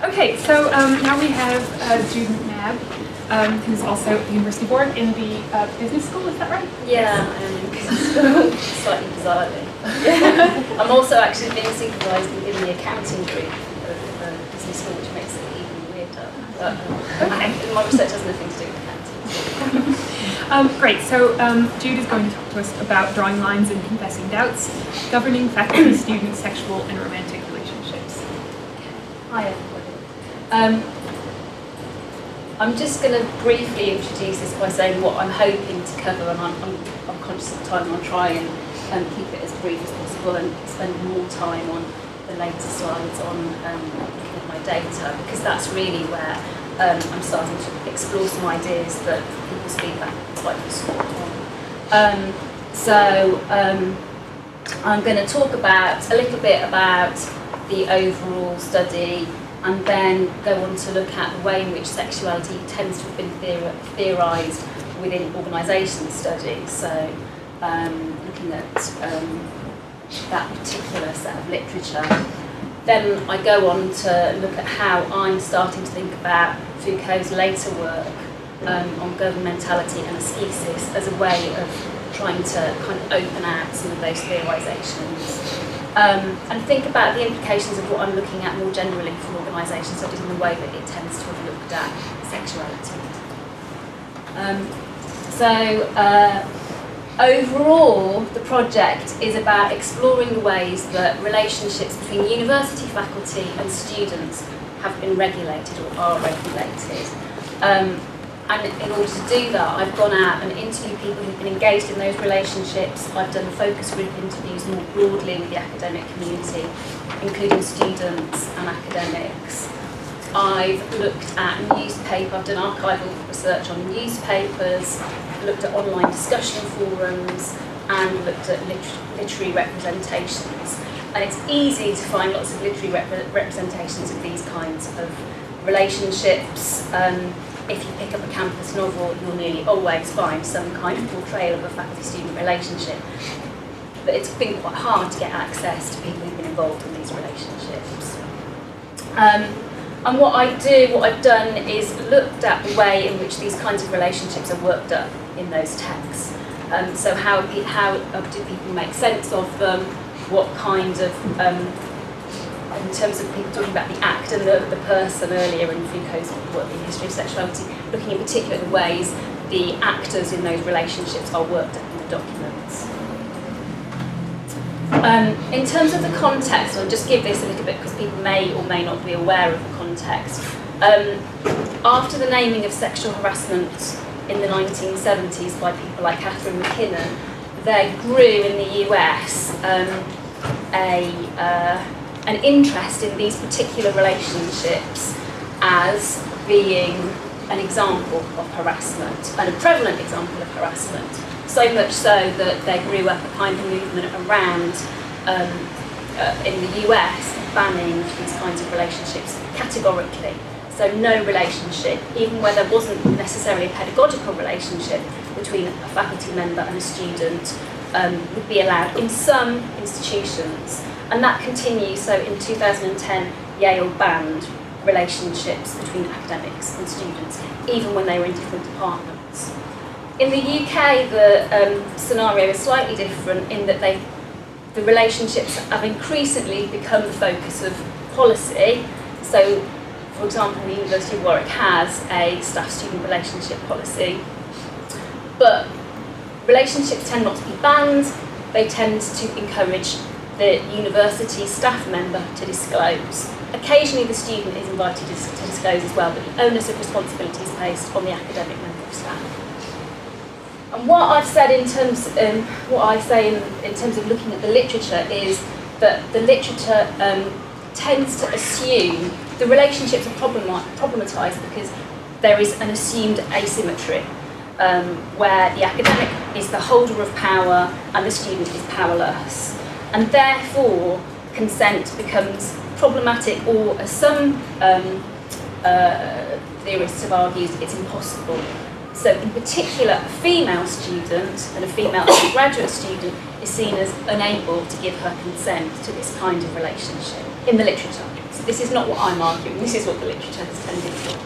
Okay, so now we have Jude McNabb, who's also at the University Board in the business school, is that right? Yeah, I am in business school, slightly bizarrely. I'm also actually being supervised in the accounting group of business school, which makes it even weirder. But Okay. my research has nothing to do with accounting. Great, so Jude is going to talk to us about drawing lines and confessing doubts, governing faculty-student sexual and romantic relationships. Hi everybody. I'm just going to briefly introduce this by saying what I'm hoping to cover, and I'm conscious of time, and I'll try and keep it as brief as possible and spend more time on the later slides on looking at my data, because that's really where I'm starting to explore some ideas that people's feedback is slightly spot on. I'm going to talk about a little bit about the overall study, and then go on to look at the way in which sexuality tends to have been theorised within organisation studies. So looking at that particular set of literature. Then I go on to look at how I'm starting to think about Foucault's later work on governmentality and ascesis as a way of trying to kind of open out some of those theorisations. And think about the implications of what I'm looking at more generally from organisation studies in the way that it tends to have looked at sexuality. Overall, the project is about exploring the ways that relationships between university faculty and students have been regulated or are regulated. And in order to do that, I've gone out and interviewed people who've been engaged in those relationships. I've done focus group interviews more broadly with the academic community, including students and academics. I've looked at newspaper, I've done archival research on newspapers, looked at online discussion forums, and looked at literary representations. And it's easy to find lots of literary representations of these kinds of relationships. If you pick up a campus novel, you'll nearly always find some kind of portrayal of a faculty-student relationship. But it's been quite hard to get access to people who've been involved in these relationships. And what I've done is looked at the way in which these kinds of relationships are worked up in those texts. So how do people make sense of them? What kind of in terms of people talking about the act and the person earlier in Foucault's work, The History of Sexuality, looking in particular at the ways the actors in those relationships are worked up in the documents. In terms of the context, I'll just give this a little bit because people may or may not be aware of the context. After the naming of sexual harassment in the 1970s by people like Catherine McKinnon, there grew in the US an interest in these particular relationships as being an example of harassment, and a prevalent example of harassment. So much so that there grew up a kind of movement around in the US banning these kinds of relationships categorically. So no relationship, even where there wasn't necessarily a pedagogical relationship between a faculty member and a student, would be allowed in some institutions. And that continues. So in 2010, Yale banned relationships between academics and students, even when they were in different departments. In the UK, the scenario is slightly different in that the relationships have increasingly become the focus of policy. So, for example, the University of Warwick has a staff-student relationship policy, but relationships tend not to be banned. They tend to encourage the university staff member to disclose. Occasionally the student is invited to disclose as well, but the onus of responsibility is placed on the academic member of staff. And what I've said in terms of looking at the literature is that the literature tends to assume the relationships are problematised because there is an assumed asymmetry where the academic is the holder of power and the student is powerless. And therefore, consent becomes problematic, or as some theorists have argued, it's impossible. So in particular, a female student and a female undergraduate student is seen as unable to give her consent to this kind of relationship, in the literature. This is not what I'm arguing. This is what the literature has tended to.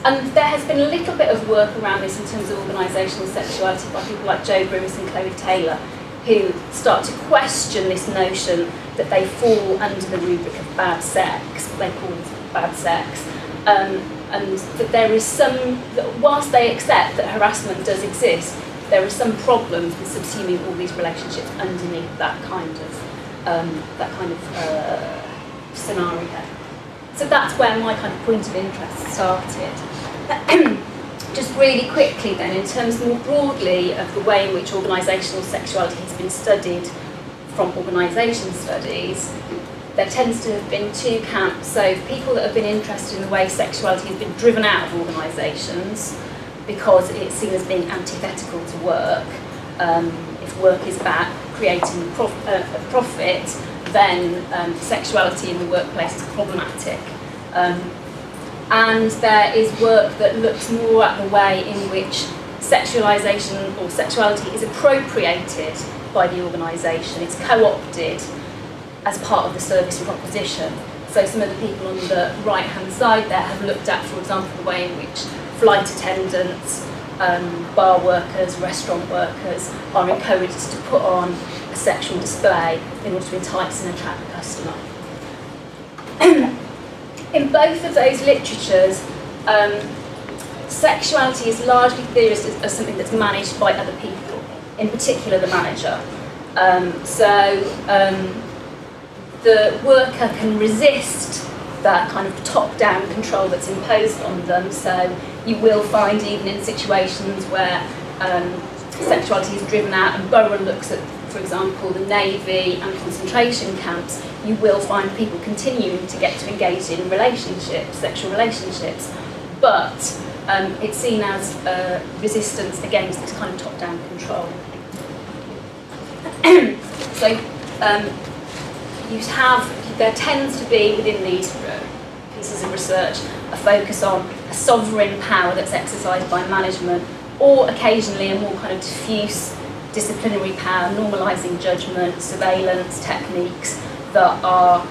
And there has been a little bit of work around this in terms of organisational sexuality by people like Joe Bruce and Chloe Taylor, who start to question this notion that they fall under the rubric of bad sex. They call it bad sex. And that there is whilst they accept that harassment does exist, there are some problems with subsuming all these relationships underneath that kind of scenario. So that's where my kind of point of interest started. Just really quickly then, in terms more broadly of the way in which organisational sexuality has been studied from organisation studies, there tends to have been two camps. So people that have been interested in the way sexuality has been driven out of organisations because it's seen as being antithetical to work. If work is about creating a profit, then sexuality in the workplace is problematic. And there is work that looks more at the way in which sexualisation or sexuality is appropriated by the organisation. It's co-opted as part of the service proposition. So some of the people on the right-hand side there have looked at, for example, the way in which flight attendants, bar workers, restaurant workers are encouraged to put on a sexual display in order to entice and attract the customer. In both of those literatures, sexuality is largely theorised as something that's managed by other people, in particular the manager. The worker can resist that kind of top-down control that's imposed on them. So you will find, even in situations where sexuality is driven out, and Borough looks at, for example, the Navy and concentration camps, you will find people continuing to get to engage in relationships, sexual relationships, but it's seen as resistance against this kind of top-down control. So there tends to be, within these pieces of research, a focus on a sovereign power that's exercised by management, or occasionally a more kind of diffuse disciplinary power, normalising judgment, surveillance techniques that are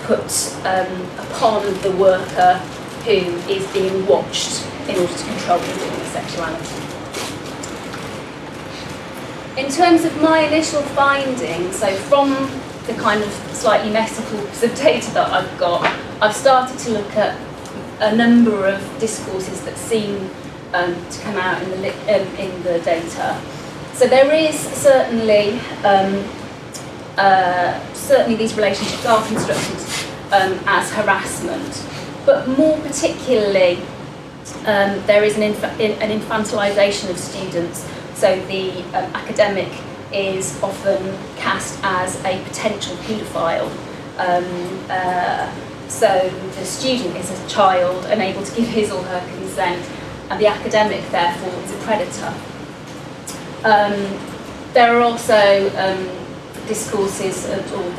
put upon the worker who is being watched in order to control his sexuality. In terms of my initial findings, so from the kind of slightly messy corpus of data that I've got, I've started to look at a number of discourses that seem to come out in the data. So there is certainly these relationships are constructed as harassment, but more particularly there is an infantilisation of students. So the academic is often cast as a potential paedophile. So the student is a child unable to give his or her consent, and the academic therefore is a predator. There are also discourses or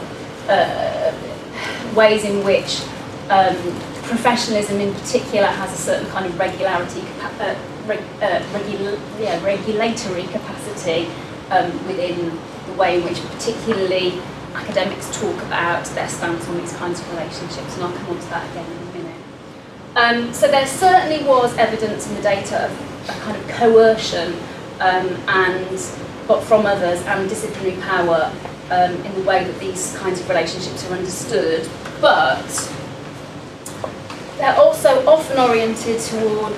ways in which professionalism in particular has a certain kind of regulatory capacity within the way in which particularly academics talk about their stance on these kinds of relationships, and I'll come on to that again in a minute. So there certainly was evidence in the data of a kind of coercion but from others, and disciplinary power in the way that these kinds of relationships are understood, but they're also often oriented toward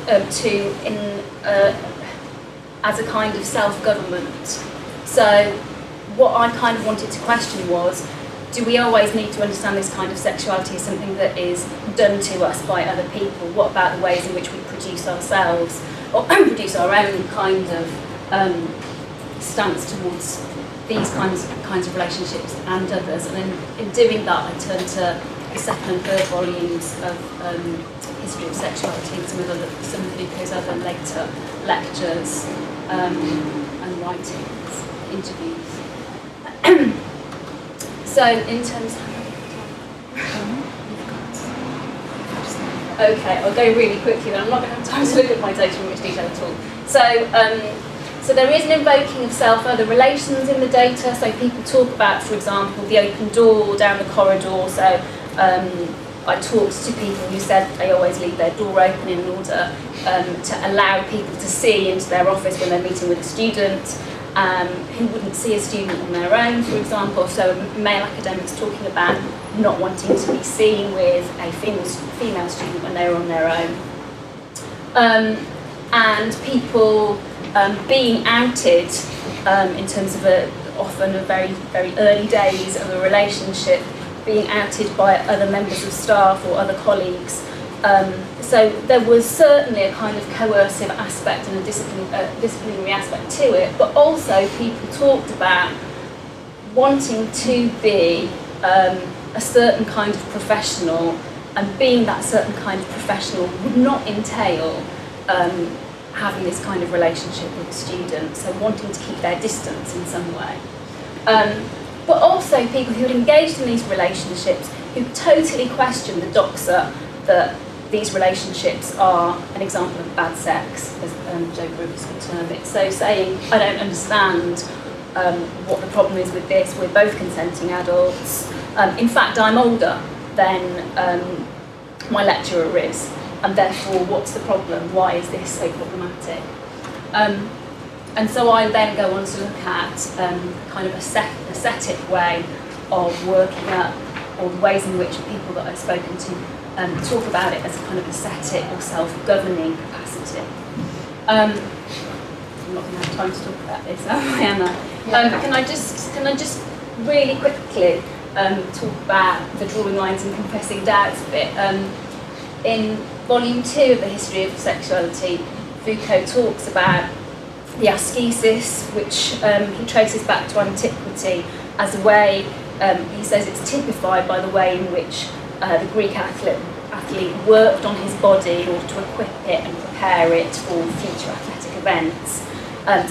as a kind of self-government. So what I kind of wanted to question was, do we always need to understand this kind of sexuality as something that is done to us by other people? What about the ways in which we produce ourselves, or produce our own kind of stance towards these kinds of relationships and others? And in doing that, I turned to the second and third volumes of History of Sexuality and some of Luca's other later lectures and writings, interviews. So in terms of... Okay, I'll go really quickly then. I'm not going to have time to look at my data in much detail at all. So So there is an invoking of self-other relations in the data. So people talk about, for example, the open door down the corridor. So I talked to people who said they always leave their door open in order to allow people to see into their office when they're meeting with a student who wouldn't see a student on their own, for example. So male academics talking about not wanting to be seen with a female student when they're on their own. And people being outed in terms of often a very, very early days of a relationship, being outed by other members of staff or other colleagues. So there was certainly a kind of coercive aspect and a disciplinary aspect to it, but also people talked about wanting to be a certain kind of professional, and being that certain kind of professional would not entail having this kind of relationship with a student, so wanting to keep their distance in some way. But also people who had engaged in these relationships who totally questioned the doxa that these relationships are an example of bad sex, as Joe Brooks would term it. So saying, I don't understand what the problem is with this, we're both consenting adults. In fact, I'm older than my lecturer is, and therefore what's the problem? Why is this so problematic? And so I then go on to look at kind of a ascetic way of working up, or the ways in which people that I've spoken to talk about it as a kind of ascetic or self-governing capacity. I'm not going to have time to talk about this, am I? Can I just really quickly talk about the drawing lines and confessing doubts a bit? In volume 2 of the History of Sexuality, Foucault talks about the ascesis, which he traces back to antiquity as a way, he says it's typified by the way in which the Greek athlete worked on his body in order to equip it and prepare it for future athletic events.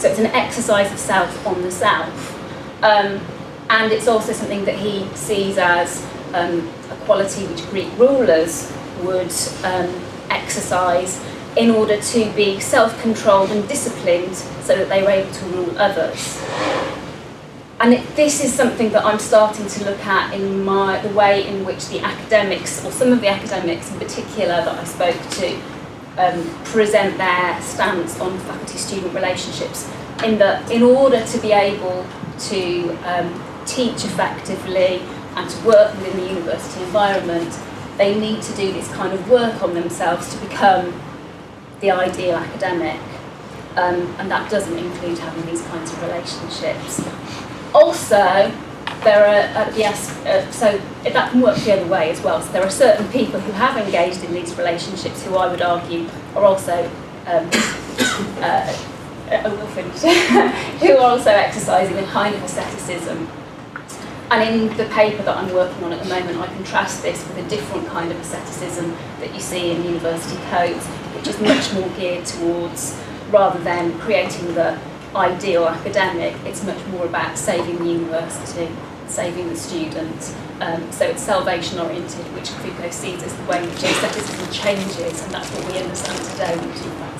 So it's an exercise of self on the self. And it's also something that he sees as a quality which Greek rulers would exercise in order to be self-controlled and disciplined so that they were able to rule others. And this is something that I'm starting to look at in the way in which the academics, or some of the academics in particular that I spoke to, present their stance on faculty-student relationships, in that in order to be able to teach effectively and to work within the university environment, they need to do this kind of work on themselves to become the ideal academic, and that doesn't include having these kinds of relationships. Also, there are so that can work the other way as well. So there are certain people who have engaged in these relationships who I would argue are also I will finish who are also exercising a kind of asceticism. And in the paper that I'm working on at the moment, I contrast this with a different kind of asceticism that you see in university codes, which is much more geared towards, rather than creating the ideal academic, it's much more about saving the university, saving the student. So it's salvation oriented, which Foucault sees as the way in which asceticism changes, and that's what we understand today when we talk about